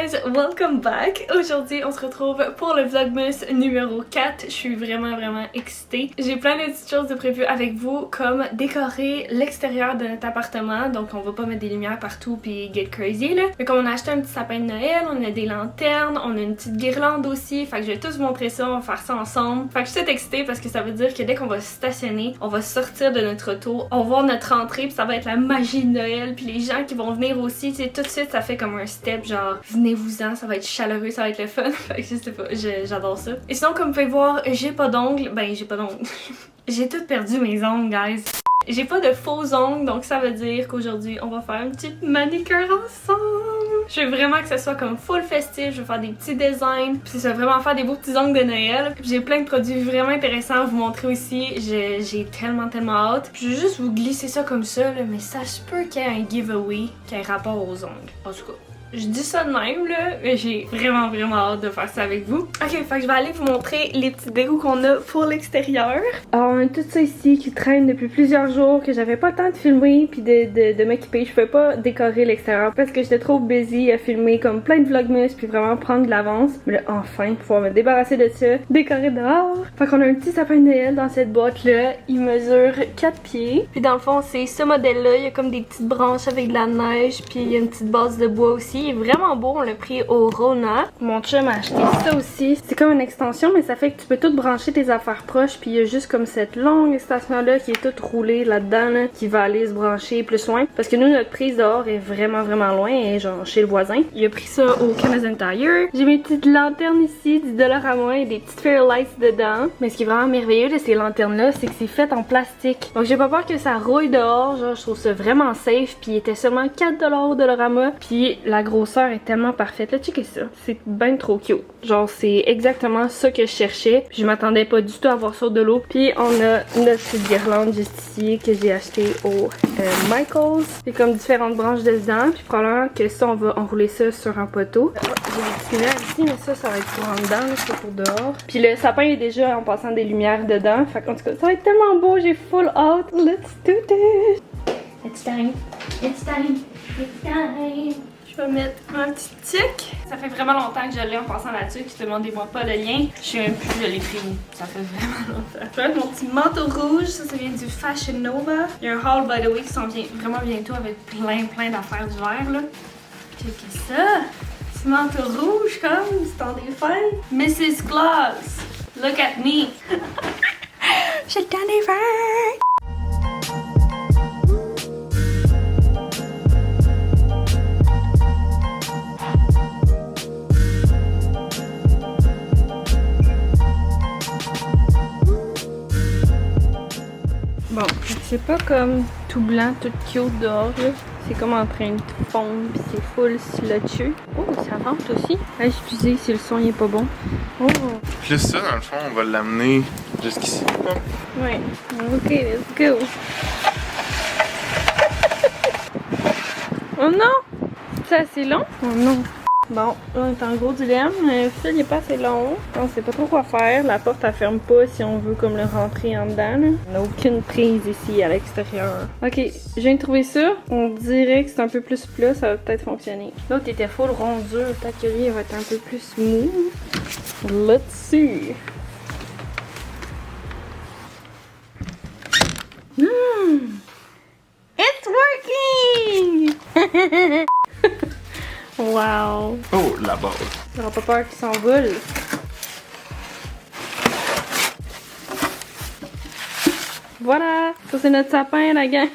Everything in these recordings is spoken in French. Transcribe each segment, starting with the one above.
guys, welcome back! Aujourd'hui, on se retrouve pour le Vlogmas numéro 4. Je suis vraiment excitée. J'ai plein de petites choses de prévues avec vous, comme décorer l'extérieur de notre appartement. Donc, on va pas mettre des lumières partout puis get crazy là. Mais comme on a acheté un petit sapin de Noël, on a des lanternes, on a une petite guirlande aussi. Fait que je vais tous vous montrer ça, on va faire ça ensemble. Fait que je suis toute excitée parce que ça veut dire que dès qu'on va stationner, on va sortir de notre auto, on va voir notre entrée puis ça va être la magie de Noël. Puis les gens qui vont venir aussi, tu sais, tout de suite, ça fait comme un step, genre venez-vous-en, ça va être chaleureux, ça va être le fun. Fait que je sais pas, j'adore ça. Et sinon, comme vous pouvez voir, j'ai pas d'ongles. Ben, j'ai pas d'ongles. J'ai tout perdu mes ongles, guys. J'ai pas de faux ongles, donc ça veut dire qu'aujourd'hui, on va faire une petite manicure ensemble. Je veux vraiment que ça soit comme full festif, je veux faire des petits designs, puis c'est ça, vraiment faire des beaux petits ongles de Noël. J'ai plein de produits vraiment intéressants à vous montrer aussi, j'ai tellement hâte. Je veux juste vous glisser ça comme ça, là, mais ça se peut qu'il y ait un giveaway qui ait rapport aux ongles. En tout cas, je dis ça de même là, mais j'ai vraiment hâte de faire ça avec vous. Ok, fait que je vais aller vous montrer les petits dégoûts qu'on a pour l'extérieur. Alors on a tout ça ici qui traîne depuis plusieurs jours, que j'avais pas le temps de filmer puis de m'équiper. Je pouvais pas décorer l'extérieur parce que j'étais trop busy à filmer comme plein de vlogmas puis vraiment prendre de l'avance. Mais là, enfin, pouvoir me débarrasser de ça, décorer dehors. Fait qu'on a un petit sapin de Noël dans cette boîte là. Il mesure 4 pieds. Puis dans le fond, c'est ce modèle là. Il y a comme des petites branches avec de la neige puis il y a une petite base de bois aussi. Il est vraiment beau, on l'a pris au Rona. Mon chum a acheté ça aussi. C'est comme une extension, mais ça fait que tu peux tout brancher tes affaires proches. Puis il y a juste comme cette longue extension là qui est toute roulée là-dedans, là, qui va aller se brancher plus loin. Parce que nous, notre prise dehors est vraiment loin, et genre chez le voisin. Il a pris ça au Canadian Tire. J'ai mes petites lanternes ici, $10 à moi, et des petites fairlights dedans. Mais ce qui est vraiment merveilleux de ces lanternes là, c'est que c'est fait en plastique. Donc j'ai pas peur que ça rouille dehors. Genre je trouve ça vraiment safe. Puis il était seulement $4 au Dollarama. Puis la grosseur est tellement parfaite. Là, checkez ça. C'est ben trop cute. Genre, c'est exactement ça que je cherchais. Puis je m'attendais pas du tout à voir ça de l'eau. Puis on a notre petite guirlande juste ici que j'ai acheté au Michaels. C'est comme différentes branches dedans. Puis probablement que ça, on va enrouler ça sur un poteau. J'ai des petites lumières ici, mais ça va être pour en dedans. C'est pour dehors. Puis le sapin est déjà en passant des lumières dedans. Fait qu'en tout cas, ça va être tellement beau. J'ai full out. Let's do this. It's time. It's time. It's time. Je vais mettre un petit tic. Ça fait vraiment longtemps que je l'ai en passant là-dessus. Puis demandez-moi pas le lien. Je sais même plus je l'ai pris où. Ça fait vraiment longtemps. Je vais mettre mon petit manteau rouge. Ça vient du Fashion Nova. Il y a un haul by the way qui s'en vient vraiment bientôt avec plein d'affaires d'hiver là. Checkez ça. Petit manteau rouge comme du temps des fêtes. Mrs. Claus. Look at me. J'ai le temps des fêtes. Bon, c'est pas comme tout blanc, tout cute dehors là. C'est comme en train de fondre pis c'est full slotcheux. Oh, ça vente aussi. Ah, excusez si le son il est pas bon. Oh. Plus ça, dans le fond, on va l'amener jusqu'ici. Ouais. Ok, let's go. Oh non! C'est assez long? Oh non. Bon, là on est en gros dilemme. Le fil il est pas assez long. On sait pas trop quoi faire. La porte elle ferme pas si on veut comme le rentrer en dedans. Là. On n'a aucune prise ici à l'extérieur. Ok, je viens de trouver ça. On dirait que c'est un peu plus plat, ça va peut-être fonctionner. L'autre était full rondure. Peut-être que lui il va être un peu plus smooth. Let's see. It's working! Wow! Oh, la base! J'aurais pas peur qu'il s'envole. Voilà! Ça c'est notre sapin, la gang!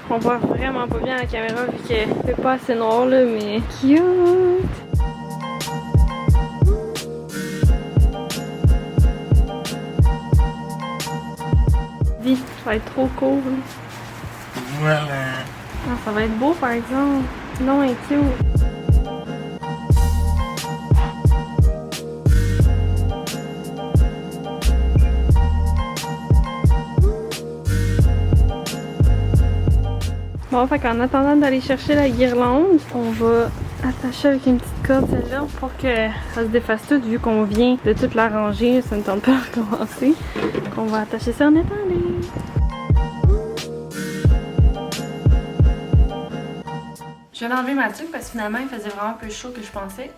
On voit vraiment pas bien la caméra vu que c'est pas assez noir là, mais cute! Vite, ça va être trop cool. Voilà! Ah, ça va être beau par exemple. Non, elle est cute. Bon, fait qu'en attendant d'aller chercher la guirlande, on va attachée avec une petite corde celle-là pour que ça se défasse tout vu qu'on vient de toute la ranger, ça ne tente pas de recommencer. On va attacher ça en étendue. Je viens d'enlever ma tuque parce que finalement il faisait vraiment plus chaud que je pensais.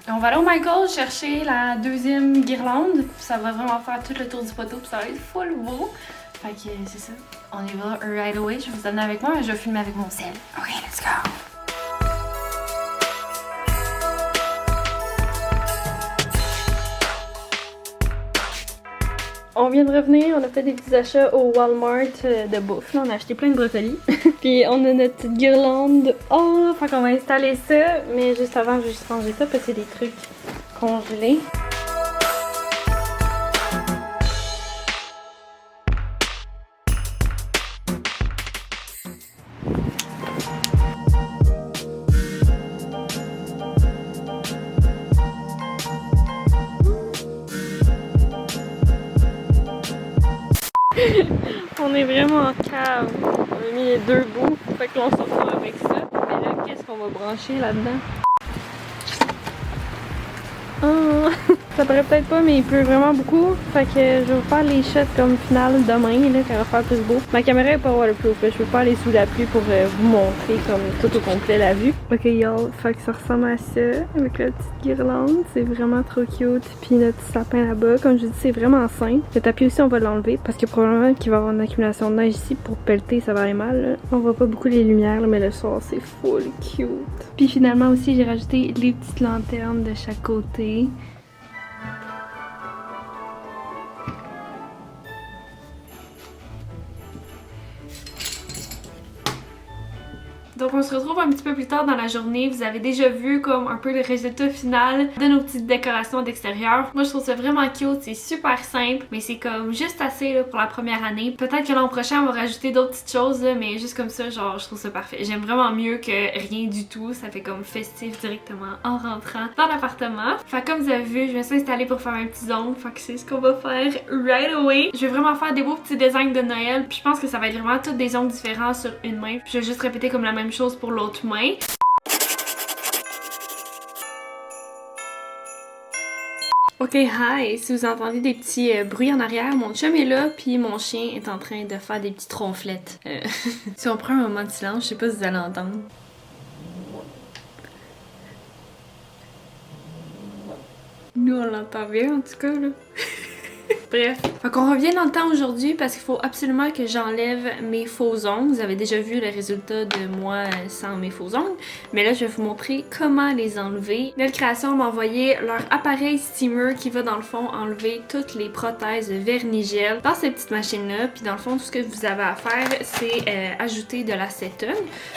On va aller au Michael chercher la deuxième guirlande. Ça va vraiment faire tout le tour du poteau puis ça va être full beau. Fait que c'est ça. On y va right away. Je vais vous amener avec moi mais je vais filmer avec mon sel. Ok, let's go! On vient de revenir, on a fait des petits achats au Walmart de bouffe. Là, on a acheté plein de brocolis. Puis on a notre petite guirlande. Oh, fait qu'on va installer ça. Mais juste avant, je vais juste ranger ça parce que c'est des trucs congelés. On est vraiment en cave. On a mis les deux bouts, fait que l'on se retrouve avec ça. Mais là, qu'est-ce qu'on va brancher là-dedans? Oh, ça paraît peut-être pas, mais il pleut vraiment beaucoup. Fait que je vais vous faire les shots comme finale demain, là, quand il va faire plus beau. Ma caméra est pas waterproof, je vais pas aller sous la pluie pour vous montrer comme tout au complet la vue. Ok, y'all, fait que ça ressemble à ça, avec la petite guirlande. C'est vraiment trop cute. Puis notre petit sapin là-bas, comme je dis, c'est vraiment simple. Le tapis aussi, on va l'enlever parce que probablement qu'il va y avoir une accumulation de neige ici. Pour pelleter, ça va aller mal. Là. On voit pas beaucoup les lumières, là, mais le soir, c'est full cute. Puis finalement aussi, j'ai rajouté les petites lanternes de chaque côté. Donc on se retrouve un petit peu plus tard dans la journée. Vous avez déjà vu comme un peu le résultat final de nos petites décorations d'extérieur. Moi je trouve ça vraiment cute, c'est super simple, mais c'est comme juste assez là, pour la première année. Peut-être que l'an prochain on va rajouter d'autres petites choses là, mais juste comme ça, genre je trouve ça parfait. J'aime vraiment mieux que rien du tout. Ça fait comme festif directement en rentrant dans l'appartement. Fait comme vous avez vu, je me suis installée pour faire un petit ongle. Fait que c'est ce qu'on va faire right away. Je vais vraiment faire des beaux petits designs de Noël. Puis je pense que ça va être vraiment tous des ongles différents sur une main. Puis je vais juste répéter comme la même chose pour l'autre main. Ok, hi! Si vous entendez des petits bruits en arrière, mon chum est là, puis mon chien est en train de faire des petites ronflettes. Si on prend un moment de silence, je sais pas si vous allez entendre. Nous, on l'entend bien en tout cas, là. Bref. Fait qu'on revient dans le temps aujourd'hui parce qu'il faut absolument que j'enlève mes faux ongles. Vous avez déjà vu le résultat de moi sans mes faux ongles. Mais là, je vais vous montrer comment les enlever. Belle Création m'a envoyé leur appareil steamer qui va dans le fond enlever toutes les prothèses vernigel dans cette petite machine-là. Puis dans le fond, tout ce que vous avez à faire, c'est ajouter de l'acétone.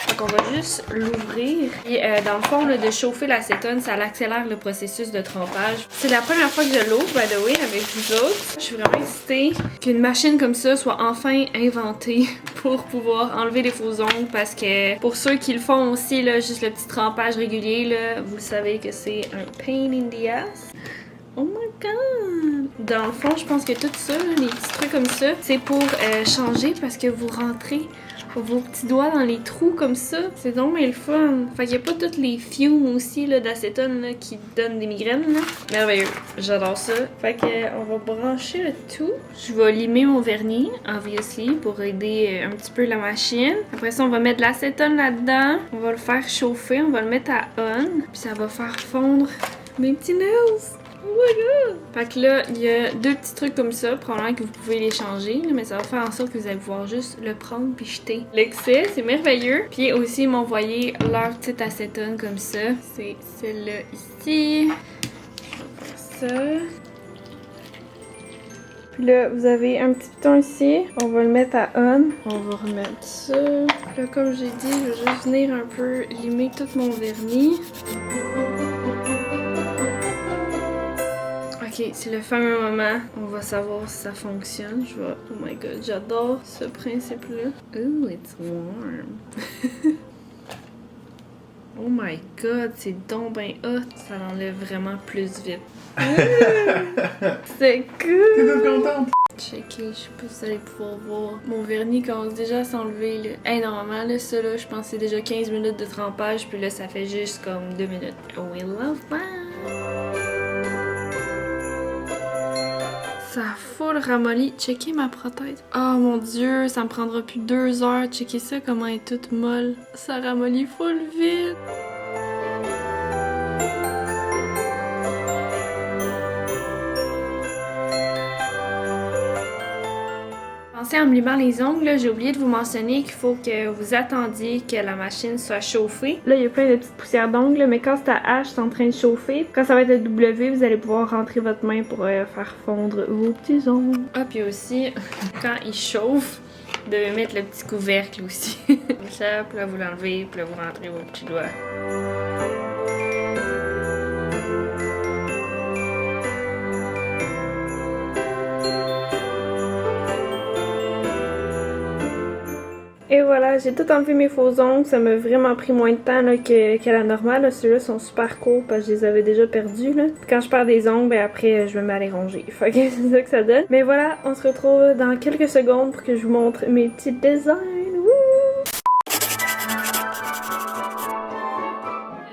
Donc on va juste l'ouvrir. Et dans le fond, là, de chauffer l'acétone, ça accélère le processus de trempage. C'est la première fois que je l'ouvre, by the way, avec vous autres. Je suis vraiment excitée qu'une machine comme ça soit enfin inventée pour pouvoir enlever les faux ongles parce que pour ceux qui le font aussi, là, juste le petit trempage régulier, là, vous le savez que c'est un pain in the ass. Oh my god! Dans le fond, je pense que tout ça, là, les petits trucs comme ça, c'est pour changer parce que vous rentrez vos petits doigts dans les trous comme ça. C'est donc mais le fun. Fait qu'il n'y a pas toutes les fumes aussi d'acétone qui donnent des migraines. Là. Merveilleux. J'adore ça. Fait que on va brancher le tout. Je vais limer mon vernis, obviously, pour aider un petit peu la machine. Après ça, on va mettre de l'acétone là-dedans. On va le faire chauffer. On va le mettre à on. Puis ça va faire fondre mes petits nails. Oh my god! Fait que là, il y a deux petits trucs comme ça, probablement que vous pouvez les changer, mais ça va faire en sorte que vous allez pouvoir juste le prendre puis jeter l'excès, c'est merveilleux. Puis aussi, ils m'ont envoyé leur petite acétone comme ça, c'est celle-là ici. Je vais faire ça. Puis là, vous avez un petit piton ici, on va le mettre à on. On va remettre ça. Puis là, comme j'ai dit, je vais juste venir un peu limer tout mon vernis. Ok, c'est le fameux moment. On va savoir si ça fonctionne. Oh my god, j'adore ce principe-là. Oh, it's warm. Oh my god, c'est donc ben hot. Ça l'enlève vraiment plus vite. C'est cool. T'es contente? Checker, je sais pas si vous allez pouvoir voir. Mon vernis commence déjà à s'enlever là. Hey, normalement là, ça là, je pense que c'est déjà 15 minutes de trempage, puis là ça fait juste comme 2 minutes. We love that! Ça a full ramolli. Checker ma prothèse. Oh mon dieu, ça me prendra plus 2 heures. Checker ça, comment elle est toute molle. Ça ramollit full vite. En me limant les ongles, j'ai oublié de vous mentionner qu'il faut que vous attendiez que la machine soit chauffée. Là, il y a plein de petites poussières d'ongles, mais quand c'est à H, c'est en train de chauffer. Quand ça va être à W, vous allez pouvoir rentrer votre main pour faire fondre vos petits ongles. Ah, puis aussi, quand il chauffe, vous devez mettre le petit couvercle aussi. Comme ça, puis là, vous l'enlevez, puis là, vous rentrez vos petits doigts. Et voilà, j'ai tout enlevé mes faux ongles, ça m'a vraiment pris moins de temps là, que la normale. Ceux-là sont super courts parce que je les avais déjà perdus. Là. Quand je perds des ongles, ben après je me mets à les ronger. Fait que c'est ça que ça donne. Mais voilà, on se retrouve dans quelques secondes pour que je vous montre mes petits designs.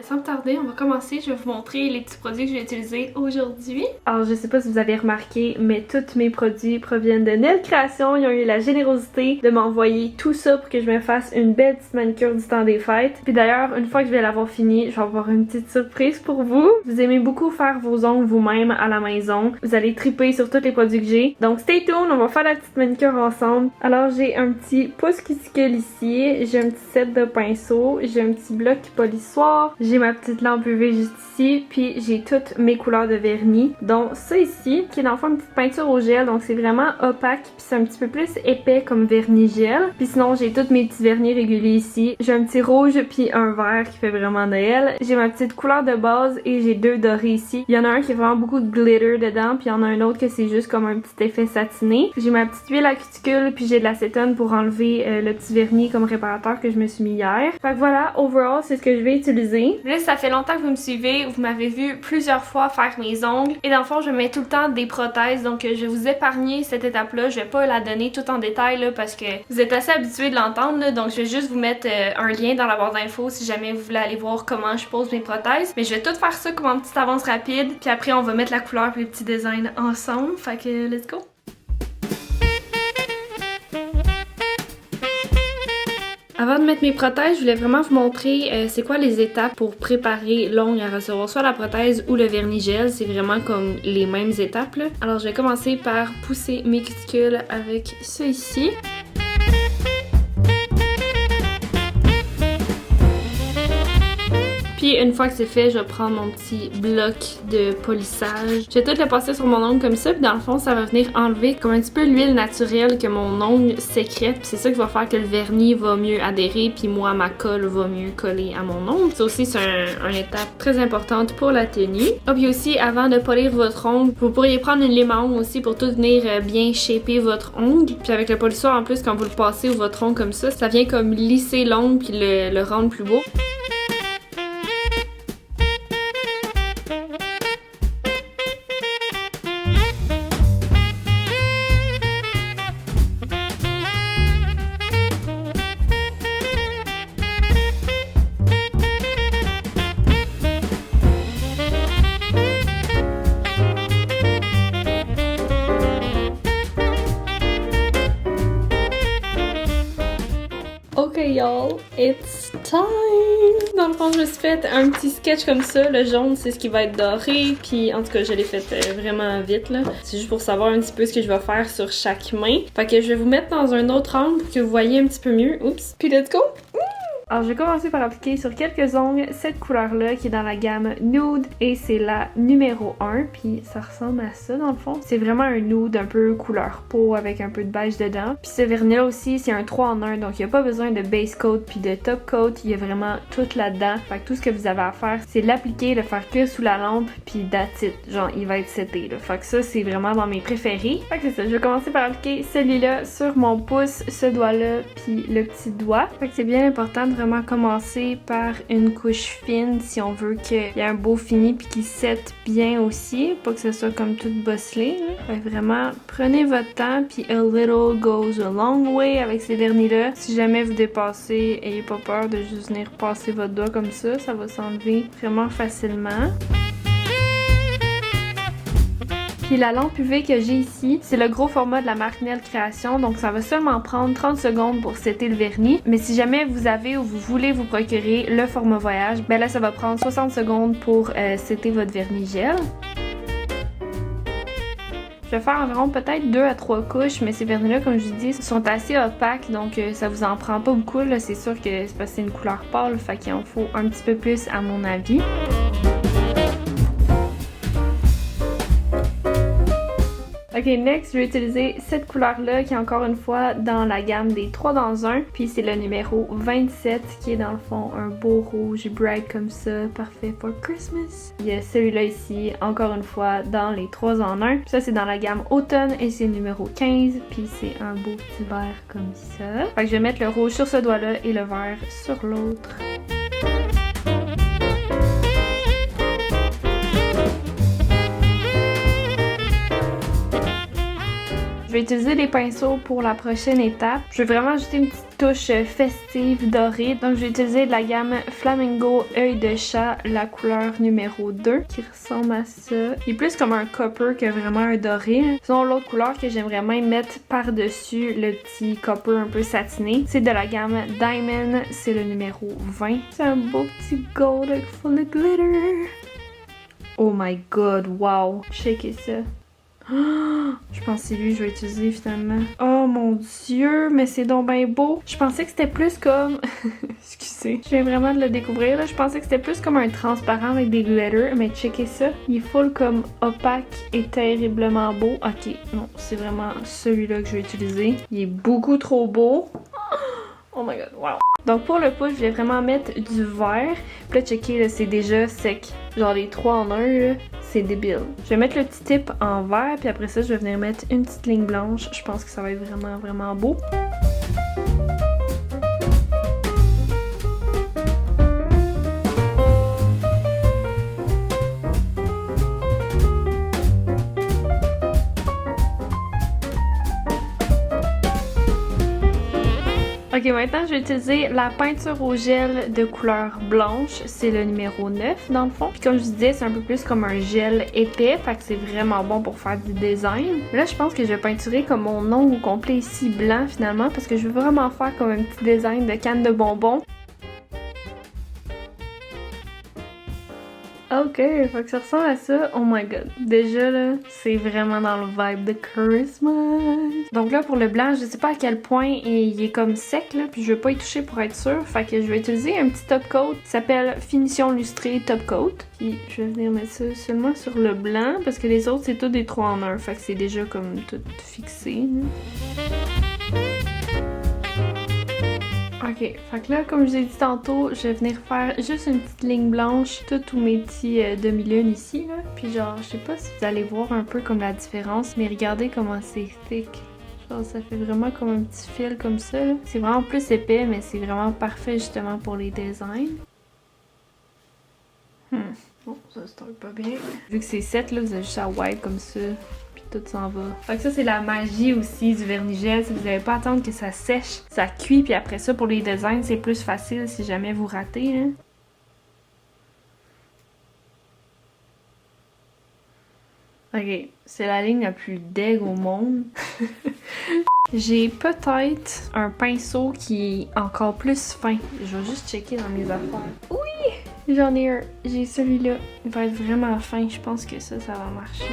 Sans tarder, on va commencer. Je vais vous montrer les petits produits que je vais utiliser aujourd'hui. Alors, je sais pas si vous avez remarqué, mais tous mes produits proviennent de Nail Création. Ils ont eu la générosité de m'envoyer tout ça pour que je me fasse une belle petite manicure du temps des fêtes. Puis d'ailleurs, une fois que je vais l'avoir fini, je vais avoir une petite surprise pour vous. Vous aimez beaucoup faire vos ongles vous-même à la maison. Vous allez triper sur tous les produits que j'ai. Donc, stay tuned, on va faire la petite manicure ensemble. Alors, j'ai un petit pouce cuticule ici. J'ai un petit set de pinceaux. J'ai un petit bloc polissoir. J'ai ma petite lampe UV juste ici, puis j'ai toutes mes couleurs de vernis, dont ça ici, qui est dans le fond une petite peinture au gel, donc c'est vraiment opaque, puis c'est un petit peu plus épais comme vernis gel. Puis sinon, j'ai tous mes petits vernis réguliers ici. J'ai un petit rouge, puis un vert qui fait vraiment Noël. J'ai ma petite couleur de base et j'ai 2 dorés ici. Il y en a un qui a vraiment beaucoup de glitter dedans, puis il y en a un autre que c'est juste comme un petit effet satiné. J'ai ma petite huile à cuticule, puis j'ai de l'acétone pour enlever le petit vernis comme réparateur que je me suis mis hier. Fait que voilà, overall, c'est ce que je vais utiliser. Là, ça fait longtemps que vous me suivez, vous m'avez vu plusieurs fois faire mes ongles et dans le fond je mets tout le temps des prothèses, donc je vais vous épargner cette étape là, je vais pas la donner tout en détail là, parce que vous êtes assez habitués de l'entendre là, donc je vais juste vous mettre un lien dans la barre d'infos si jamais vous voulez aller voir comment je pose mes prothèses, mais je vais tout faire ça comme en petite avance rapide, puis après on va mettre la couleur et les petits designs ensemble, fait que let's go! Avant de mettre mes prothèses, je voulais vraiment vous montrer c'est quoi les étapes pour préparer l'ongle à recevoir soit la prothèse ou le vernis gel. C'est vraiment comme les mêmes étapes là. Alors je vais commencer par pousser mes cuticules avec ça ici. Puis une fois que c'est fait, je vais prendre mon petit bloc de polissage. Je vais tout le passer sur mon ongle comme ça, puis dans le fond, ça va venir enlever comme un petit peu l'huile naturelle que mon ongle sécrète. Puis c'est ça qui va faire que le vernis va mieux adhérer, puis moi, ma colle va mieux coller à mon ongle. Ça aussi, c'est une étape très importante pour la tenue. Ah, puis aussi, avant de polir votre ongle, vous pourriez prendre une lime à ongle aussi pour tout venir bien shaper votre ongle. Puis avec le polissoir, en plus, quand vous le passez au votre ongle comme ça vient comme lisser l'ongle puis le rendre plus beau. Ok y'all, it's time! Dans le fond, je me suis fait un petit sketch comme ça. Le jaune, c'est ce qui va être doré. Puis en tout cas, je l'ai fait vraiment vite là. C'est juste pour savoir un petit peu ce que je vais faire sur chaque main. Fait que je vais vous mettre dans un autre angle pour que vous voyez un petit peu mieux. Oups! Puis let's go! Alors je vais commencer par appliquer sur quelques ongles cette couleur-là qui est dans la gamme Nude et c'est la numéro 1, puis ça ressemble à ça dans le fond. C'est vraiment un nude un peu couleur peau avec un peu de beige dedans. Puis ce vernis-là aussi, c'est un 3 en 1, donc il n'y a pas besoin de base coat puis de top coat, il y a vraiment tout là-dedans. Fait que tout ce que vous avez à faire, c'est l'appliquer, le faire cuire sous la lampe, puis that's it. Genre, il va être seté là. Fait que ça, c'est vraiment dans mes préférés. Fait que c'est ça, je vais commencer par appliquer celui-là sur mon pouce, ce doigt-là, puis le petit doigt. Fait que c'est bien important de vraiment commencer par une couche fine si on veut qu'il y ait un beau fini puis qu'il sette bien aussi, pas que ce soit comme tout bosselé. Fait que vraiment, prenez votre temps puis a little goes a long way avec ces vernis-là. Si jamais vous dépassez, ayez pas peur de juste venir passer votre doigt comme ça va s'enlever vraiment facilement. Puis la lampe UV que j'ai ici, c'est le gros format de la marque Nail Création, donc ça va seulement prendre 30 secondes pour setter le vernis. Mais si jamais vous avez ou vous voulez vous procurer le format voyage, ben là ça va prendre 60 secondes pour setter votre vernis gel. Je vais faire environ peut-être 2 à 3 couches, mais ces vernis-là, comme je vous dis, sont assez opaques, donc ça vous en prend pas beaucoup. C'est sûr que c'est parce que c'est une couleur pâle, fait qu'il en faut un petit peu plus à mon avis. Ok, next, je vais utiliser cette couleur-là qui est encore une fois dans la gamme des 3 dans 1. Puis c'est le numéro 27 qui est dans le fond un beau rouge bright comme ça, parfait for Christmas. Il y a celui-là ici, encore une fois, dans les 3 en 1. Ça c'est dans la gamme automne et c'est le numéro 15. Puis c'est un beau petit vert comme ça. Fait que je vais mettre le rouge sur ce doigt-là et le vert sur l'autre. Je vais utiliser des pinceaux pour la prochaine étape. Je vais vraiment ajouter une petite touche festive dorée. Donc je vais utiliser de la gamme Flamingo Œil de chat, la couleur numéro 2 qui ressemble à ça. Il est plus comme un copper que vraiment un doré. Sinon l'autre couleur que j'aimerais même mettre par-dessus le petit copper un peu satiné, c'est de la gamme Diamond, c'est le numéro 20. C'est un beau petit gold full of glitter. Oh my god, wow! Checkez ça. Je pense que c'est lui que je vais utiliser finalement. Oh mon dieu, mais c'est donc bien beau. Je pensais que c'était plus comme... Excusez, je viens vraiment de le découvrir là. Je pensais que c'était plus comme un transparent avec des glitters, mais checkez ça. Il est full comme opaque et terriblement beau. Ok, non, c'est vraiment celui-là que je vais utiliser. Il est beaucoup trop beau. Oh my god, wow. Donc pour le pouce, je vais vraiment mettre du vert. Puis là, checker, là, c'est déjà sec. Genre les 3 en 1, là, c'est débile. Je vais mettre le petit tip en vert, puis après ça, je vais venir mettre une petite ligne blanche. Je pense que ça va être vraiment, vraiment beau. Ok, maintenant je vais utiliser la peinture au gel de couleur blanche, c'est le numéro 9 dans le fond. Puis comme je vous disais, c'est un peu plus comme un gel épais, fait que c'est vraiment bon pour faire du design. Là je pense que je vais peinturer comme mon nom au complet ici blanc finalement, parce que je veux vraiment faire comme un petit design de canne de bonbons. Ok, fait que ça ressemble à ça. Oh my god. Déjà là, c'est vraiment dans le vibe de Christmas. Donc là pour le blanc, je sais pas à quel point il est comme sec là, puis je veux pas y toucher pour être sûre. Fait que je vais utiliser un petit top coat qui s'appelle Finition Lustrée Top Coat. Puis je vais venir mettre ça seulement sur le blanc parce que les autres c'est tout des 3 en 1. Fait que c'est déjà comme tout fixé. Ok, fait que là, comme je vous ai dit tantôt, je vais venir faire juste une petite ligne blanche, tous mes petits demi-lunes ici, là. Puis genre, je sais pas si vous allez voir un peu comme la différence, mais regardez comment c'est thick. Genre, ça fait vraiment comme un petit fil comme ça, là. C'est vraiment plus épais, mais c'est vraiment parfait justement pour les designs. Bon, ça se trouve pas bien. Vu que c'est 7, là, vous avez juste à wipe comme ça. Tout s'en va. Fait que ça, c'est la magie aussi du vernis gel. Si vous n'avez pas à attendre que ça sèche, ça cuit, puis après ça, pour les designs, c'est plus facile si jamais vous ratez. Hein. Ok, c'est la ligne la plus deg au monde. J'ai peut-être un pinceau qui est encore plus fin. Je vais juste checker dans mes affaires. Oui! J'en ai un. J'ai celui-là. Il va être vraiment fin. Je pense que ça va marcher.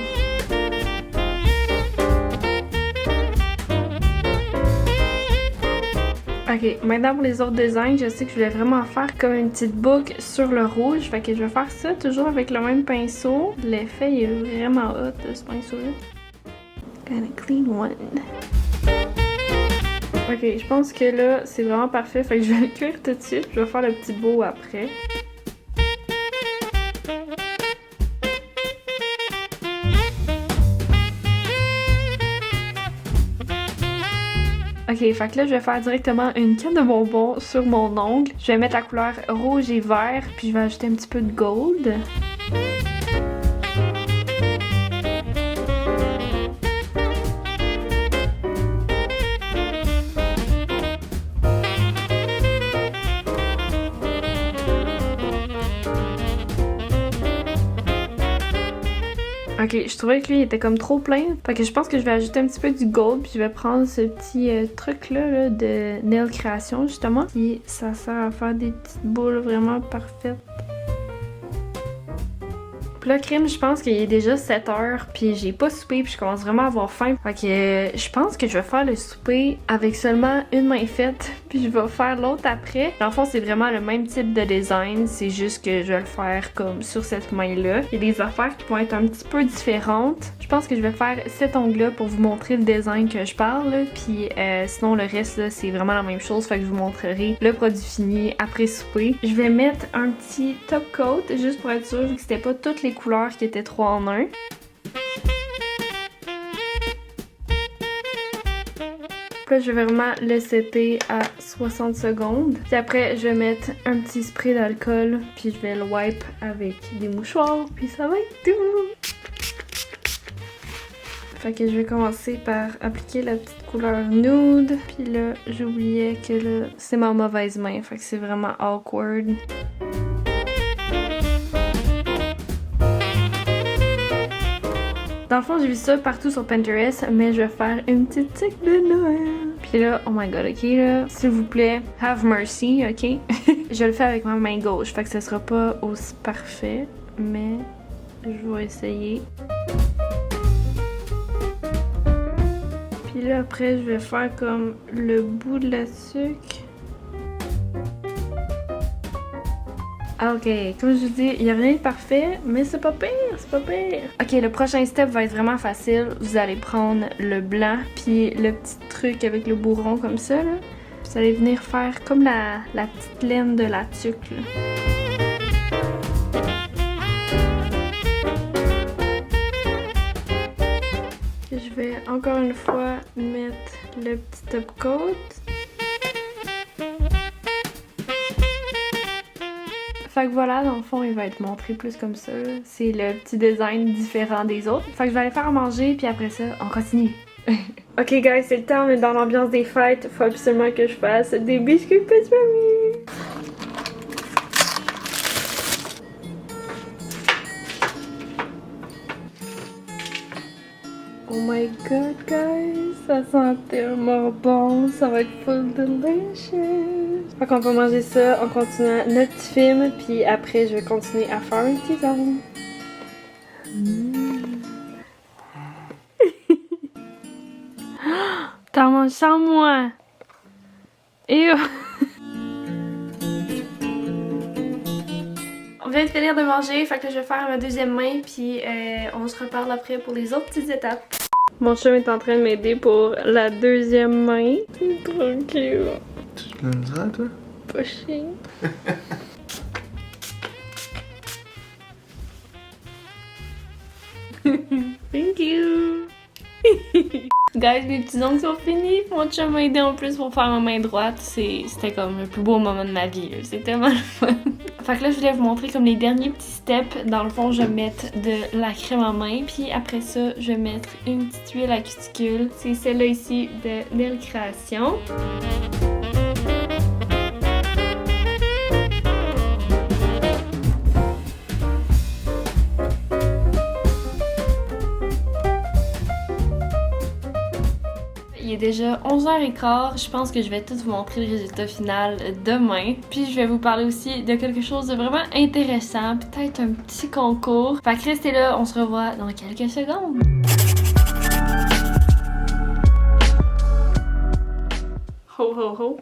Ok, maintenant pour les autres designs, je sais que je voulais vraiment faire comme une petite boucle sur le rouge. Fait que je vais faire ça toujours avec le même pinceau. L'effet il est vraiment hot de ce pinceau-là. And a clean one. Ok, je pense que là, c'est vraiment parfait. Fait que je vais le cuire tout de suite. Je vais faire le petit bow après. Ok, fait que là, je vais faire directement une canne de bonbons sur mon ongle. Je vais mettre la couleur rouge et vert, puis je vais ajouter un petit peu de gold. Ok, je trouvais que lui il était comme trop plein. Fait que je pense que je vais ajouter un petit peu du gold. Puis je vais prendre ce petit truc là, de nail création justement. Puis ça sert à faire des petites boules vraiment parfaites. Puis là, crème, je pense qu'il est déjà 7 heures, puis j'ai pas soupé, puis je commence vraiment à avoir faim. Fait que je pense que je vais faire le souper avec seulement une main faite, puis je vais faire l'autre après. Dans le fond, c'est vraiment le même type de design, c'est juste que je vais le faire comme sur cette main-là. Il y a des affaires qui vont être un petit peu différentes. Je pense que je vais faire cet ongle-là pour vous montrer le design que je parle, puis sinon le reste, là, c'est vraiment la même chose, fait que je vous montrerai le produit fini après souper. Je vais mettre un petit top coat, juste pour être sûr que c'était pas toutes les couleurs qui étaient 3 en 1. Puis là, je vais vraiment le setter à 60 secondes. Puis après, je vais mettre un petit spray d'alcool, puis je vais le wipe avec des mouchoirs, puis ça va être tout! Fait que je vais commencer par appliquer la petite couleur nude. Puis là, j'oubliais que là, c'est ma mauvaise main, fait que c'est vraiment awkward. Dans le fond, j'ai vu ça partout sur Pinterest, mais je vais faire une petite tique de Noël. Puis là, oh my god, ok là, s'il vous plaît, have mercy, ok? Je le fais avec ma main gauche, fait que ce sera pas aussi parfait, mais je vais essayer. Puis là, après, je vais faire comme le bout de la sucre. Ah, ok, comme je vous dis, il n'y a rien de parfait, mais c'est pas pire, c'est pas pire. Ok, le prochain step va être vraiment facile. Vous allez prendre le blanc, puis le petit truc avec le bourron comme ça, là. Vous allez venir faire comme la petite laine de la tuque, là. Je vais encore une fois mettre le petit top coat. Fait que voilà, dans le fond, il va être montré plus comme ça. C'est le petit design différent des autres. Fait que je vais aller faire à manger, puis après ça, on continue. Ok guys, c'est le temps, on est dans l'ambiance des fêtes. Faut absolument que je fasse des biscuits Petit Mamie. Oh my god guys, ça sent tellement bon, ça va être full delicious. Fait qu'on va manger ça en continuant notre petit film, puis après je vais continuer à faire un petit tisane. T'en manges sans moi! Et on vient de finir de manger, fait que là, je vais faire ma deuxième main, puis on se reparle après pour les autres petites étapes. Mon chum est en train de m'aider pour la deuxième main. C'est trop cute. Tu le diras, toi? Pas chier. Thank you. Guys, mes petits ongles sont finis. Mon chum m'a aidé en plus pour faire ma main droite. C'était comme le plus beau moment de ma vie. C'est tellement le fun. Fait que là, je voulais vous montrer comme les derniers petits steps. Dans le fond, je vais mettre de la crème en main. Puis après ça, je vais mettre une petite huile à cuticule. C'est celle-là ici de Nail Création. Il est déjà 11h15, je pense que je vais tout vous montrer le résultat final demain. Puis je vais vous parler aussi de quelque chose de vraiment intéressant, peut-être un petit concours. Fait que restez là, on se revoit dans quelques secondes. Ho ho ho!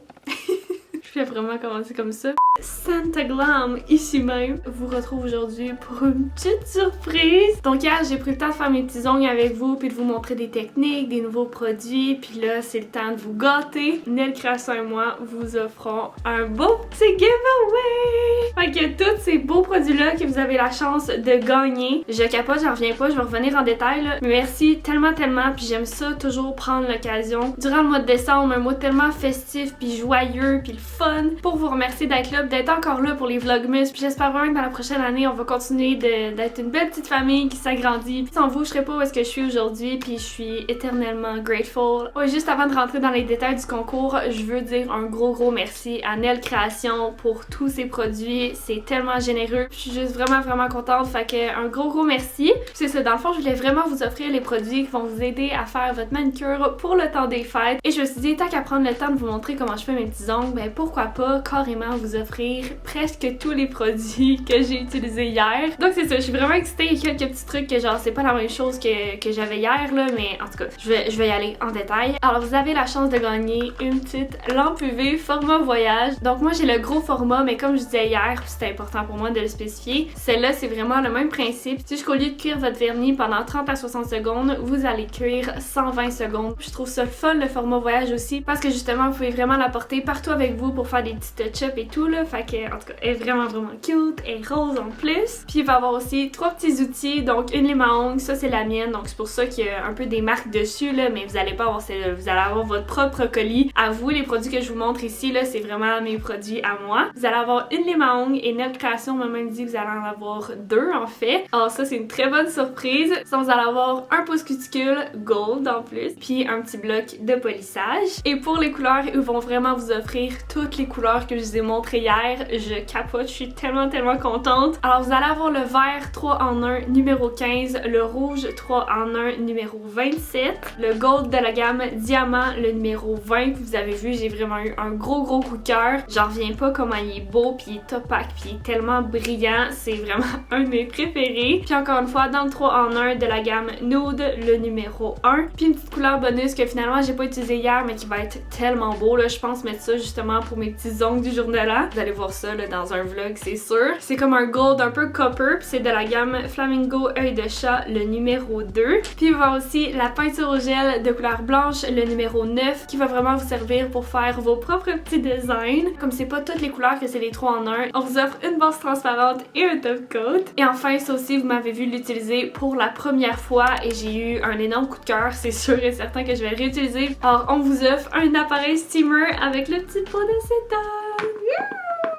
Je Je vais vraiment commencer comme ça. Santa Glam, ici même, vous retrouve aujourd'hui pour une petite surprise. Donc hier, j'ai pris le temps de faire mes petits ongles avec vous, puis de vous montrer des techniques, des nouveaux produits, puis là, c'est le temps de vous gâter. Nel Création et moi vous offrons un beau petit giveaway! Fait que tous ces beaux produits-là que vous avez la chance de gagner, je capote, j'en reviens pas, je vais revenir en détail là. Mais merci tellement, puis j'aime ça toujours prendre l'occasion durant le mois de décembre, un mois tellement festif, puis joyeux, puis le fun, pour vous remercier d'être là, d'être encore là pour les Vlogmas, puis j'espère vraiment que dans la prochaine année, on va continuer d'être une belle petite famille qui s'agrandit. Puis sans vous, je serais pas où est-ce que je suis aujourd'hui, puis je suis éternellement grateful. Ouais, juste avant de rentrer dans les détails du concours, je veux dire un gros merci à Nel Création pour tous ses produits, c'est tellement généreux. Je suis juste vraiment contente, fait que un gros merci. C'est ça, dans le fond, je voulais vraiment vous offrir les produits qui vont vous aider à faire votre manicure pour le temps des fêtes. Et je me suis dit, tant qu'à prendre le temps de vous montrer comment je fais mes petits ongles, ben pourquoi pas carrément vous offrir presque tous les produits que j'ai utilisés hier. Donc c'est ça, je suis vraiment excitée. Il y a quelques petits trucs que genre c'est pas la même chose que j'avais hier là, mais en tout cas, je vais y aller en détail. Alors vous avez la chance de gagner une petite lampe UV format voyage. Donc moi j'ai le gros format, mais comme je disais hier, puis c'était important pour moi de le spécifier, celle-là c'est vraiment le même principe. C'est juste qu'au lieu de cuire votre vernis pendant 30 à 60 secondes, vous allez cuire 120 secondes. Je trouve ça fun le format voyage aussi, parce que justement vous pouvez vraiment l'apporter partout avec vous pour faire des petits touch-ups et tout là. Fait que en tout cas, elle est vraiment cute, elle est rose en plus. Puis il va y avoir aussi 3 petits outils, donc une lime à ongles, ça c'est la mienne, donc c'est pour ça qu'il y a un peu des marques dessus là, mais vous allez pas avoir celle-là, vous allez avoir votre propre colis. À vous, les produits que je vous montre ici là, c'est vraiment mes produits à moi. Vous allez avoir une lime à ongles et Nel Création m'a même dit que vous allez en avoir 2 en fait. Alors ça c'est une très bonne surprise. Ça, vous allez avoir un pouce cuticule gold en plus, puis un petit bloc de polissage. Et pour les couleurs, ils vont vraiment vous offrir toutes les couleurs que je vous ai montrées hier. Je capote, je suis tellement contente. Alors vous allez avoir le vert 3 en 1 numéro 15, le rouge 3 en 1 numéro 27, le gold de la gamme diamant le numéro 20. Puis vous avez vu, j'ai vraiment eu un gros coup de cœur. J'en reviens pas comment il est beau, puis il est opaque, puis il est tellement brillant. C'est vraiment un de mes préférés. Puis encore une fois, dans le 3 en 1 de la gamme nude, le numéro 1. Puis une petite couleur bonus que finalement j'ai pas utilisé hier, mais qui va être tellement beau là. Je pense mettre ça justement pour mes petits ongles du jour de l'an. Vous allez voir ça là dans un vlog, c'est sûr. C'est comme un gold un peu copper, puis c'est de la gamme Flamingo œil de chat, le numéro 2. Puis il va y avoir aussi la peinture au gel de couleur blanche, le numéro 9, qui va vraiment vous servir pour faire vos propres petits designs. Comme c'est pas toutes les couleurs que c'est les 3 en 1, on vous offre une base transparente et un top coat. Et enfin, ça aussi, vous m'avez vu l'utiliser pour la première fois et j'ai eu un énorme coup de cœur. C'est sûr et certain que je vais le réutiliser. Alors, on vous offre un appareil steamer avec le petit pot d'acétone.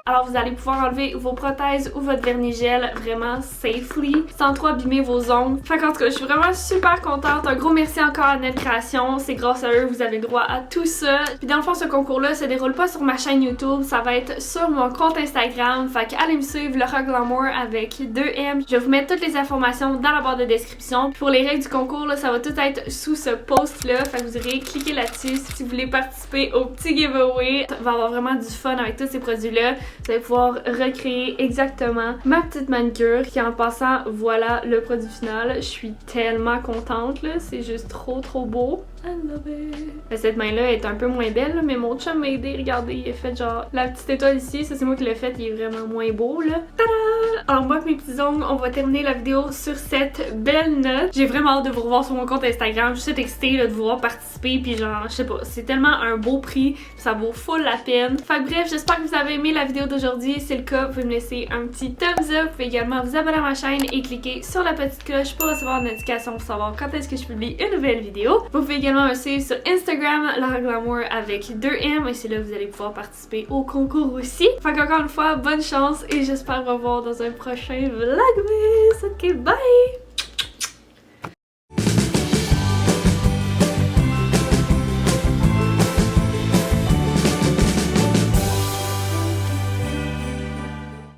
Alors vous allez pouvoir enlever vos prothèses ou votre vernis gel vraiment safely, sans trop abîmer vos ongles. Fait qu'en tout cas, je suis vraiment super contente. Un gros merci encore à Nel Création. C'est grâce à eux, vous avez le droit à tout ça. Puis dans le fond, ce concours-là se déroule pas sur ma chaîne YouTube, ça va être sur mon compte Instagram. Fait qu'allez me suivre, Laura Glamour avec 2M. Je vais vous mettre toutes les informations dans la barre de description. Puis pour les règles du concours, là, ça va tout être sous ce post-là. Fait que vous irez cliquer là-dessus si vous voulez participer au petit giveaway. On va avoir vraiment du fun avec tous ces produits-là. Vous allez pouvoir recréer exactement ma petite manicure qui, en passant, voilà le produit final. Je suis tellement contente là, c'est juste trop beau. I love it. Cette main-là est un peu moins belle, mais mon chum m'a aidé. Regardez, il a fait genre la petite étoile ici. Ça, c'est moi qui l'ai fait. Il est vraiment moins beau, là. Tada! Alors, moi, avec mes petits ongles, on va terminer la vidéo sur cette belle note. J'ai vraiment hâte de vous revoir sur mon compte Instagram. Je suis excitée là, de vous voir participer. Puis, genre, je sais pas, c'est tellement un beau prix. Ça vaut full la peine. Fait que bref, j'espère que vous avez aimé la vidéo d'aujourd'hui. Si c'est le cas, vous pouvez me laisser un petit thumbs up. Vous pouvez également vous abonner à ma chaîne et cliquer sur la petite cloche pour recevoir une notification pour savoir quand est-ce que je publie une nouvelle vidéo. Vous pouvez également me suivre sur Instagram, Laura Glamour avec 2M, et c'est là que vous allez pouvoir participer au concours aussi. Fait qu'encore une fois, bonne chance et j'espère vous revoir dans un prochain vlogmas. Ok, bye!